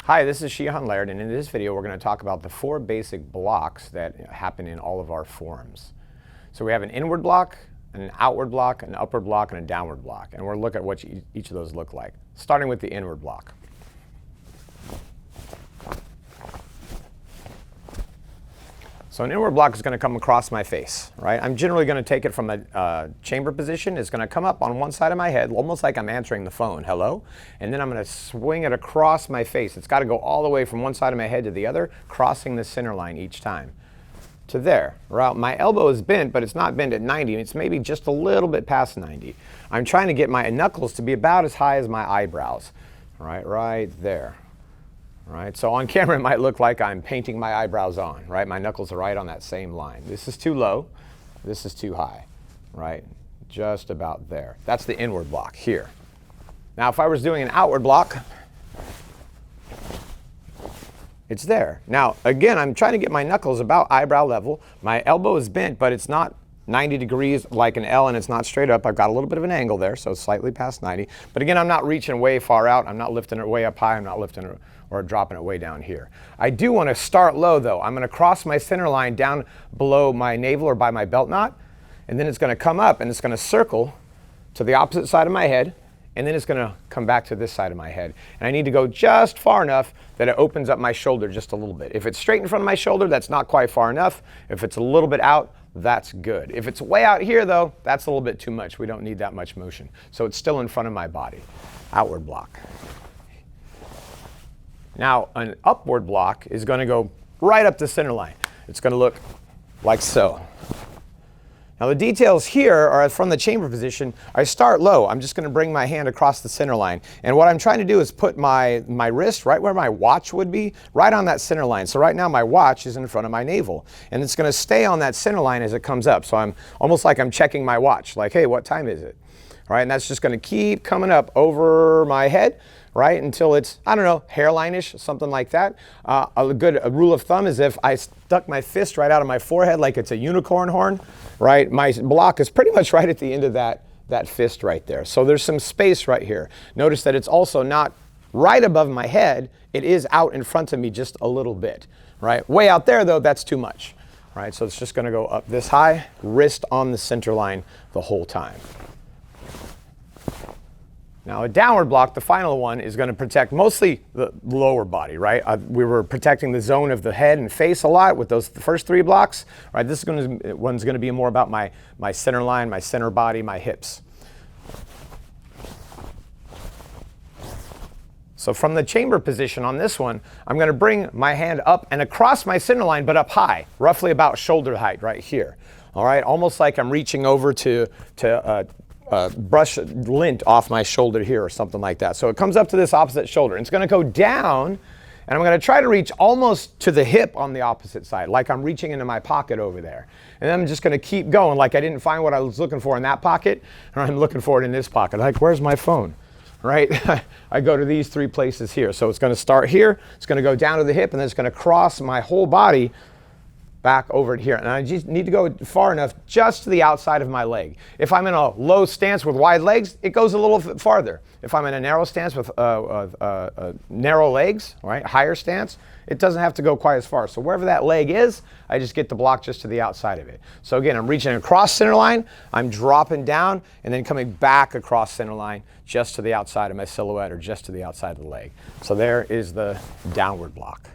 Hi, this is Shihan Laird, and in this video we're going to talk about the 4 basic blocks that happen in all of our forms. So we have an inward block, an outward block, an upward block, and a downward block. And we'll look at what each of those look like, starting with the inward block. So an inward block is going to come across my face, right? I'm generally going to take it from a chamber position. It's going to come up on one side of my head, almost like I'm answering the phone, hello? And then I'm going to swing it across my face. It's got to go all the way from one side of my head to the other, crossing the center line each time. To there. Right? My elbow is bent, but it's not bent at 90. It's maybe just a little bit past 90. I'm trying to get my knuckles to be about as high as my eyebrows, right there. Right, so on camera it might look like I'm painting my eyebrows on, right? My knuckles are right on that same line. This is too low, this is too high, right? Just about there. That's the inward block here. Now if I was doing an outward block, it's there. Now again, I'm trying to get my knuckles about eyebrow level. My elbow is bent, but it's not 90 degrees like an L, and it's not straight up. I've got a little bit of an angle there, so it's slightly past 90. But again, I'm not reaching way far out. I'm not lifting it way up high. I'm not lifting it or dropping it way down here. I do want to start low though. I'm going to cross my center line down below my navel or by my belt knot, and then it's going to come up and it's going to circle to the opposite side of my head, and then it's going to come back to this side of my head. And I need to go just far enough that it opens up my shoulder just a little bit. If it's straight in front of my shoulder, that's not quite far enough. If it's a little bit out, that's good. If it's way out here though, that's a little bit too much. We don't need that much motion. So it's still in front of my body. Outward block. Now an upward block is going to go right up the center line. It's going to look like so. Now the details here are from the chamber position. I start low. I'm just going to bring my hand across the center line. And what I'm trying to do is put my wrist right where my watch would be, right on that center line. So right now my watch is in front of my navel. And it's going to stay on that center line as it comes up. So I'm almost like I'm checking my watch, like, hey, what time is it? All right, and that's just going to keep coming up over my head, right, until it's, I don't know, hairline-ish, something like that. A good rule of thumb is if I stuck my fist right out of my forehead like it's a unicorn horn, right, my block is pretty much right at the end of that fist right there. So there's some space right here. Notice that it's also not right above my head. It is out in front of me just a little bit, right? Way out there, though, that's too much, right? So it's just going to go up this high, wrist on the center line the whole time. Now a downward block, the final one, is going to protect mostly the lower body, right? We were protecting the zone of the head and face a lot with those first 3 blocks, right? This one's going to be more about my center line, my center body, my hips. So from the chamber position on this one, I'm going to bring my hand up and across my center line, but up high, roughly about shoulder height right here. All right, almost like I'm reaching over to brush lint off my shoulder here or something like that. So it comes up to this opposite shoulder. And it's going to go down, and I'm going to try to reach almost to the hip on the opposite side, like I'm reaching into my pocket over there. And then I'm just going to keep going, like I didn't find what I was looking for in that pocket, or I'm looking for it in this pocket. Like, where's my phone? Right? I go to these 3 places here. So it's going to start here, it's going to go down to the hip, and then it's going to cross my whole body back over it here. And I just need to go far enough just to the outside of my leg. If I'm in a low stance with wide legs, it goes a little farther. If I'm in a narrow stance with narrow legs, right, higher stance, it doesn't have to go quite as far. So wherever that leg is, I just get the block just to the outside of it. So again, I'm reaching across center line, I'm dropping down, and then coming back across center line just to the outside of my silhouette or just to the outside of the leg. So there is the downward block.